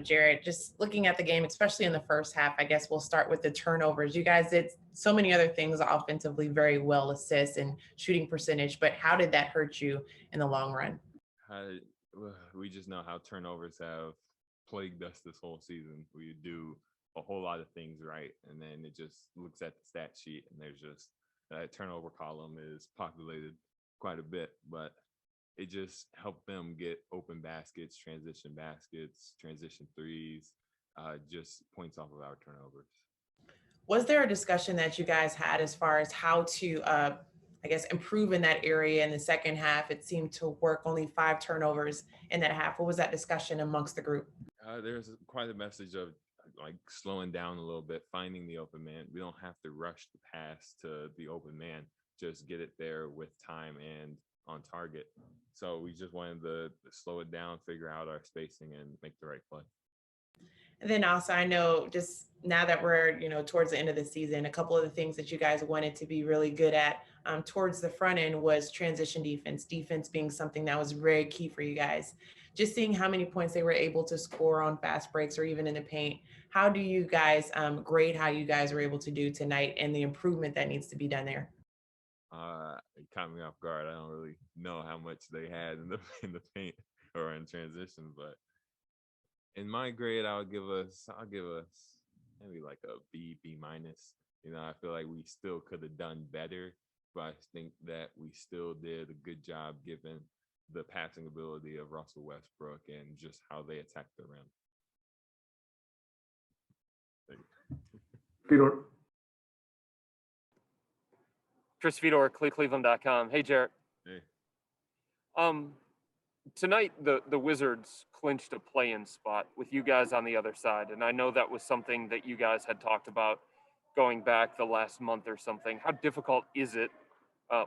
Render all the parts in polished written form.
Jarrett, just looking at the game, especially in the first half, I guess we'll start with the turnovers. You guys did so many other things offensively very well, assists and shooting percentage, but how did that hurt you in the long run? I, we just know how turnovers have plagued us this whole season. We do a whole lot of things right, and then it just looks at the stat sheet, and there's just that turnover column is populated quite a bit, but it just helped them get open baskets, transition threes, just points off of our turnovers. Was there a discussion that you guys had as far as how to, I guess, improve in that area in the second half? It seemed to work, only 5 turnovers in that half. What was that discussion amongst the group? There's quite a message of like slowing down a little bit, finding the open man. We don't have to rush the pass to the open man, just get it there with time and on target. So we just wanted to slow it down, figure out our spacing, and make the right play. And then also, I know just now that we're, towards the end of the season, a couple of the things that you guys wanted to be really good at towards the front end was transition defense being something that was very key for you guys. Just seeing how many points they were able to score on fast breaks or even in the paint. How do you guys grade how you guys were able to do tonight and the improvement that needs to be done there? It caught me off guard. I don't really know how much they had in the in the paint or in transition, but in my grade, I'll give us maybe like a B minus. I feel like we still could have done better, but I think that we still did a good job given the passing ability of Russell Westbrook and just how they attacked the rim. Fedor. Chris Fedor, Cleveland.com. Hey, Jarrett. Hey. Tonight, the Wizards clinched a play-in spot with you guys on the other side, and I know that was something that you guys had talked about going back the last month or something. How difficult is it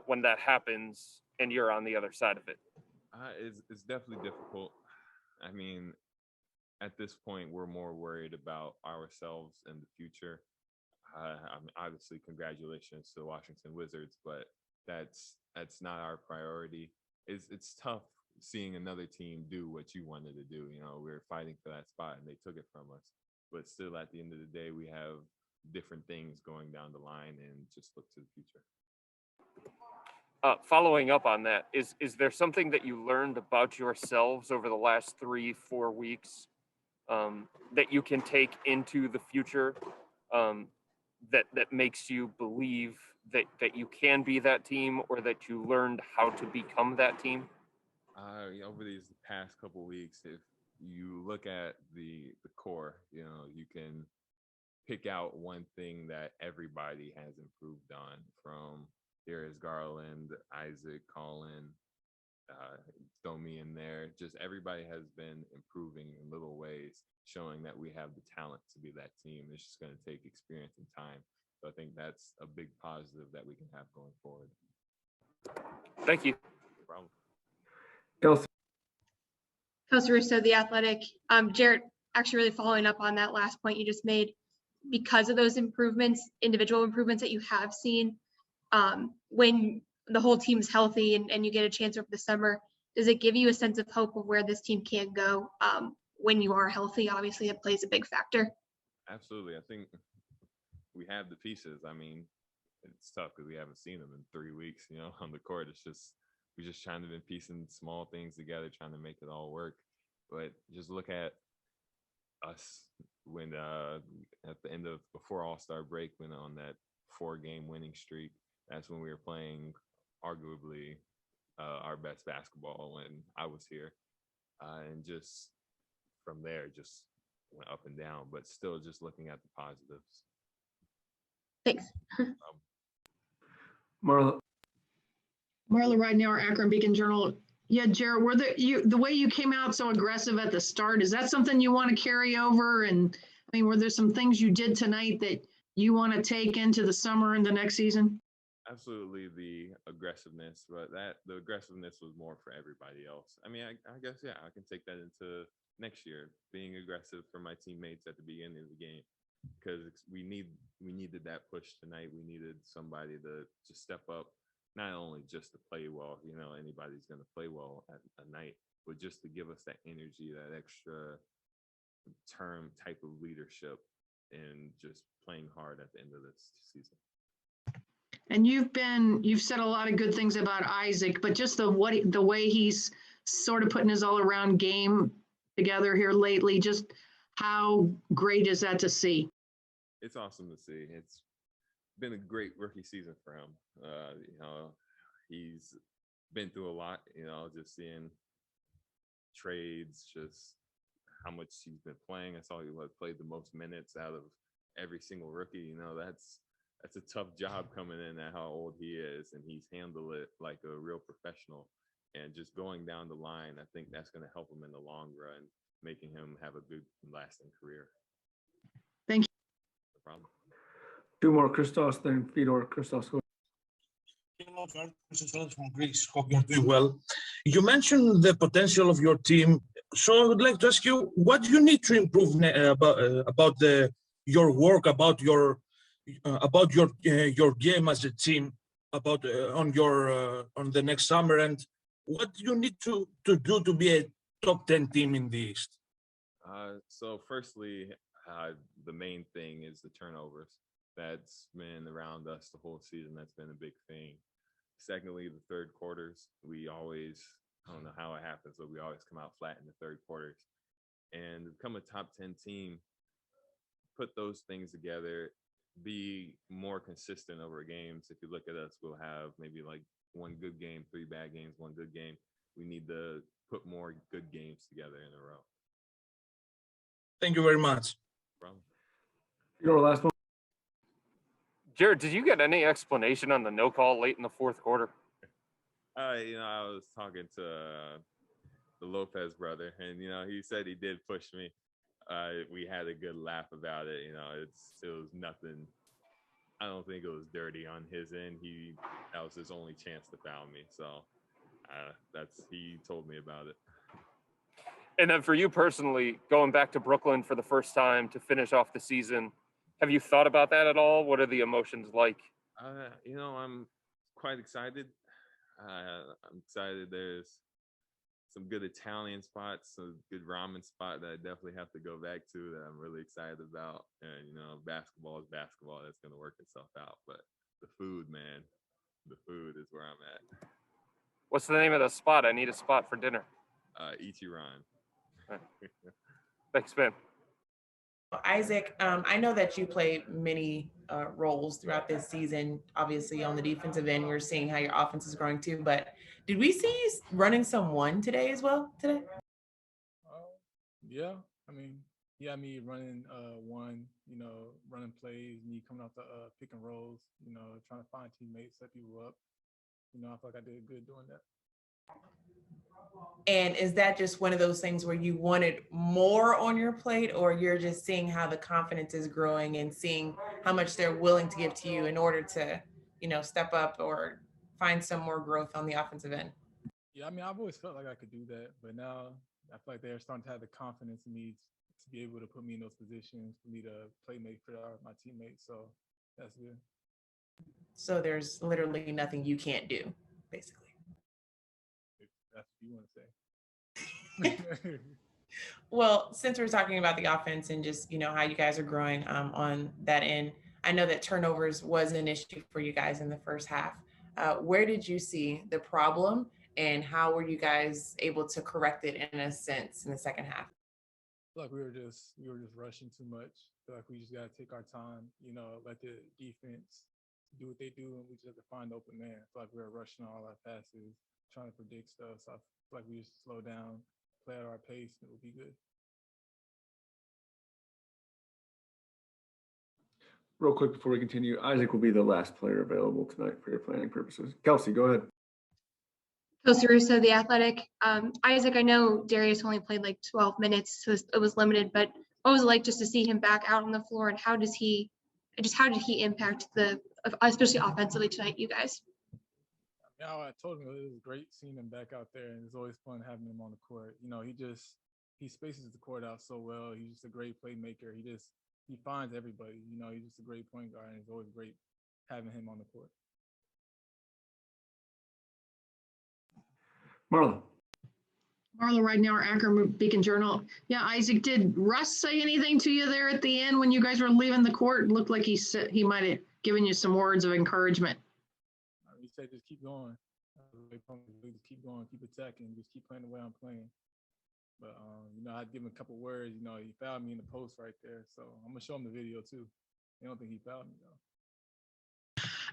when that happens and you're on the other side of it? It's definitely difficult. I mean, at this point, we're more worried about ourselves and the future. Obviously, congratulations to the Washington Wizards, but that's not our priority. It's tough seeing another team do what you wanted to do. We were fighting for that spot and they took it from us. But still, at the end of the day, we have different things going down the line and just look to the future. Following up on that, is there something that you learned about yourselves over the last 3-4 weeks that you can take into the future that makes you believe that you can be that team, or that you learned how to become that team? Over these past couple weeks, if you look at the core, you can pick out one thing that everybody has improved on, from Darius Garland, Isaac, Colin, throw me in there. Just everybody has been improving in little ways, showing that we have the talent to be that team. It's just going to take experience and time. So I think that's a big positive that we can have going forward. Thank you. No problem. Kelsey Russo, The Athletic. Jarrett, actually really following up on that last point you just made, because of those improvements, individual improvements that you have seen, when the whole team's healthy and you get a chance over the summer, does it give you a sense of hope of where this team can go when you are healthy? Obviously, it plays a big factor. Absolutely. I think we have the pieces. I mean, it's tough because we haven't seen them in 3 weeks, on the court. We're just trying to be piecing small things together, trying to make it all work. But just look at us when at the end of before All-Star break, went on that 4-game winning streak. That's when we were playing arguably our best basketball when I was here. And just from there, just went up and down, but still just looking at the positives. Thanks. Marla. Marla Ridenour, Akron Beacon Journal. Yeah, Jarrett, were the way you came out so aggressive at the start, is that something you want to carry over? And I mean, were there some things you did tonight that you want to take into the summer and the next season? Absolutely, the aggressiveness, but the aggressiveness was more for everybody else. I mean, I guess, yeah, I can take that into next year, being aggressive for my teammates at the beginning of the game, because we needed that push tonight. We needed somebody to just step up, not only just to play well, anybody's going to play well at a night, but just to give us that energy, that extra term type of leadership and just playing hard at the end of this season. And you've said a lot of good things about Isaac, but just the way he's sort of putting his all around game together here lately, just how great is that to see? It's awesome to see. It's been a great rookie season for him. He's been through a lot, just seeing trades, just how much he's been playing. I saw he played the most minutes out of every single rookie. That's a tough job coming in at how old he is, and he's handled it like a real professional. And just going down the line, I think that's going to help him in the long run, making him have a good lasting career. Thank you. No problem. Two more, Christos, then Fedor. Christos, go. Hello, Jarrett from Greece. Hope you're doing well. You mentioned the potential of your team, so I would like to ask you, what do you need to improve about your work, about your game as a team, about on the next summer, and what do you need to do to be a top 10 team in the East? So firstly, the main thing is the turnovers. That's been around us the whole season. That's been a big thing. Secondly, the third quarters, we always, I don't know how it happens, but we always come out flat in the third quarters. And to become a top 10 team, put those things together, be more consistent over games. If you look at us, we'll have maybe like one good game, 3 bad games, 1 good game. We need to put more good games together in a row. Thank you very much. No problem. Fedor, last one. Jarrett, did you get any explanation on the no call late in the fourth quarter? I was talking to the Lopez brother, and he said he did push me. We had a good laugh about it. It was nothing. I don't think it was dirty on his end. That was his only chance to foul me. So he told me about it. And then for you personally, going back to Brooklyn for the first time to finish off the season, have you thought about that at all? What are the emotions like? I'm quite excited. I'm excited. There's some good Italian spots, some good ramen spot that I definitely have to go back to that I'm really excited about. And, basketball is basketball. That's going to work itself out. But the food, man, the food is where I'm at. What's the name of the spot? I need a spot for dinner. Ichiran. Thanks, man. Isaac, I know that you play many roles throughout this season. Obviously, on the defensive end, we're seeing how your offense is growing too. But did we see you running some one today as well? Yeah, he had me running one, running plays, me coming off the pick and rolls, trying to find teammates, set people up. I feel like I did good doing that. And is that just one of those things where you wanted more on your plate, or you're just seeing how the confidence is growing and seeing how much they're willing to give to you in order to, step up or find some more growth on the offensive end? Yeah, I've always felt like I could do that, but now I feel like they're starting to have the confidence in me to be able to put me in those positions, for me to play make for my teammates. So that's good. So there's literally nothing you can't do, basically. That's what you want to say. Well, since we're talking about the offense and just, how you guys are growing on that end, I know that turnovers was an issue for you guys in the first half. Where did you see the problem, and how were you guys able to correct it in a sense in the second half? I feel like we were just rushing too much. I feel like we just got to take our time, let the defense do what they do, and we just have to find the open man. I feel like we were rushing all our passes, trying to predict stuff. So I feel like we just slow down, play at our pace, and it will be good. Real quick before we continue, Isaac will be the last player available tonight for your planning purposes. Kelsey, go ahead. Kelsey Russo, The Athletic. Isaac, I know Darius only played like 12 minutes, so it was limited, but what was it like just to see him back out on the floor, and how did he impact especially offensively tonight, you guys? Yeah, I told him it was great seeing him back out there, and it's always fun having him on the court. He spaces the court out so well. He's just a great playmaker. He finds everybody. He's just a great point guard, and it's always great having him on the court. Marla. Marla right now, our Akron Beacon Journal. Yeah, Isaac, did Russ say anything to you there at the end when you guys were leaving the court? It looked like he said he might have given you some words of encouragement. He said, just keep going. Just keep going, keep attacking, just keep playing the way I'm playing. But I'd give him a couple words. He fouled me in the post right there, so I'm gonna show him the video too. I don't think he fouled me though.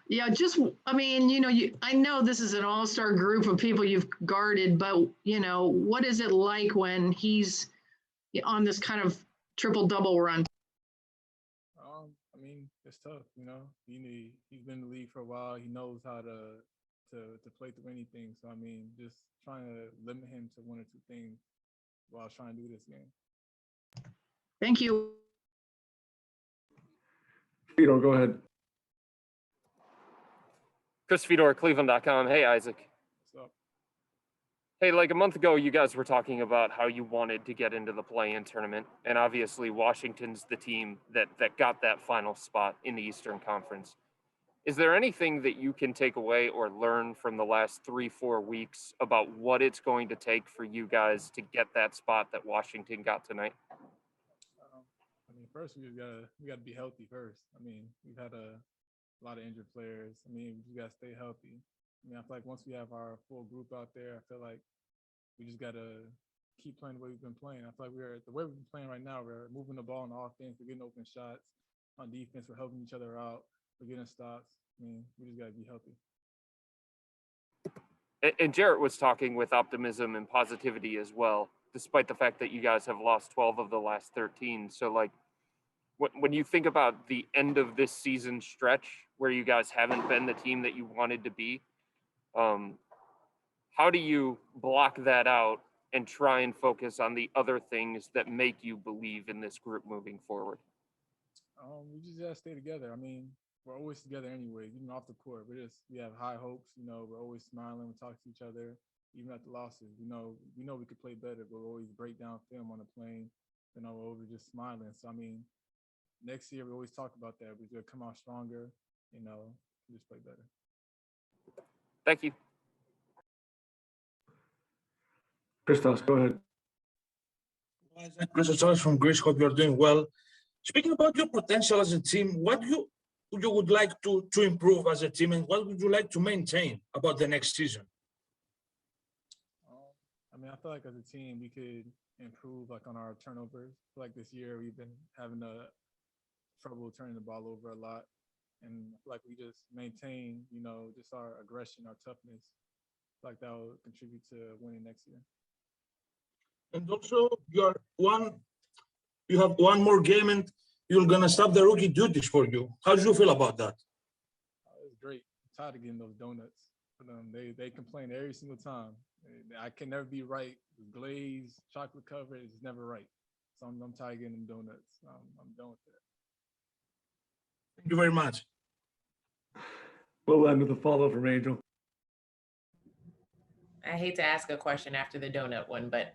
Yeah, I know this is an all-star group of people you've guarded, but what is it like when he's on this kind of triple-double run? It's tough. He's been in the league for a while. He knows how to play through anything. So just trying to limit him to one or two things while trying to do this game. Thank you. Fedor, go ahead. Chris Fedor, Cleveland.com. Hey, Isaac. What's up? Hey, like a month ago, you guys were talking about how you wanted to get into the play-in tournament, and obviously Washington's the team that got that final spot in the Eastern Conference. Is there anything that you can take away or learn from the last 3-4 weeks about what it's going to take for you guys to get that spot that Washington got tonight? First we gotta be healthy first. We've had a lot of injured players. We just gotta stay healthy. I feel like once we have our full group out there, I feel like we just gotta keep playing the way we've been playing. I feel like the way we've been playing right now, we're moving the ball on offense, we're getting open shots. On defense, we're helping each other out, we're getting stops. We just gotta be healthy. And Jarrett was talking with optimism and positivity as well, despite the fact that you guys have lost 12 of the last 13. So when you think about the end of this season stretch where you guys haven't been the team that you wanted to be, how do you block that out and try and focus on the other things that make you believe in this group moving forward? We just gotta stay together. We're always together anyway, even off the court. We have high hopes. We're always smiling. We talk to each other, even at the losses. We know we could play better, but we always break down film on the plane. We're always just smiling. So next year we always talk about that. We're gonna come out stronger. Just play better. Thank you. Christos, go ahead. Christos from Greece. Hope you're doing well. Speaking about your potential as a team, what you would like to improve as a team, and what would you like to maintain about the next season? I feel like as a team we could improve on our turnovers. I feel like this year we've been having trouble turning the ball over a lot, and I feel like we just maintain just our aggression, our toughness. I feel like that will contribute to winning next year. And also, you have one more game, and you're gonna stop the rookie duties for you. How do you feel about that? It's great. I'm tired of getting those donuts. But, they complain every single time. I can never be right. Glaze, chocolate covered, it's never right. So I'm tired of getting them donuts. I'm done with that. Thank you very much. We'll end with a follow from Angel. I hate to ask a question after the donut one, but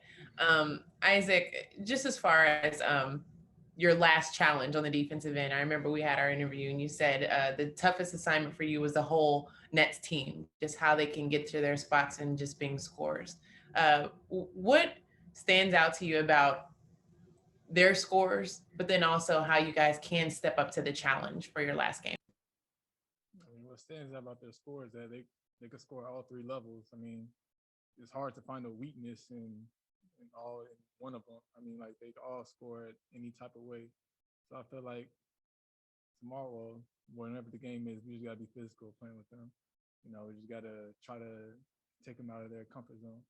Isaac, just as far as your last challenge on the defensive end, I remember we had our interview and you said the toughest assignment for you was the whole Nets team, just how they can get to their spots and just being scorers. What stands out to you about their scores, but then also how you guys can step up to the challenge for your last game? What stands out about their scores is that they can score all three levels. It's hard to find a weakness in one of them. They all score at any type of way. So I feel like tomorrow, whenever the game is, we just gotta be physical playing with them. We just gotta try to take them out of their comfort zone.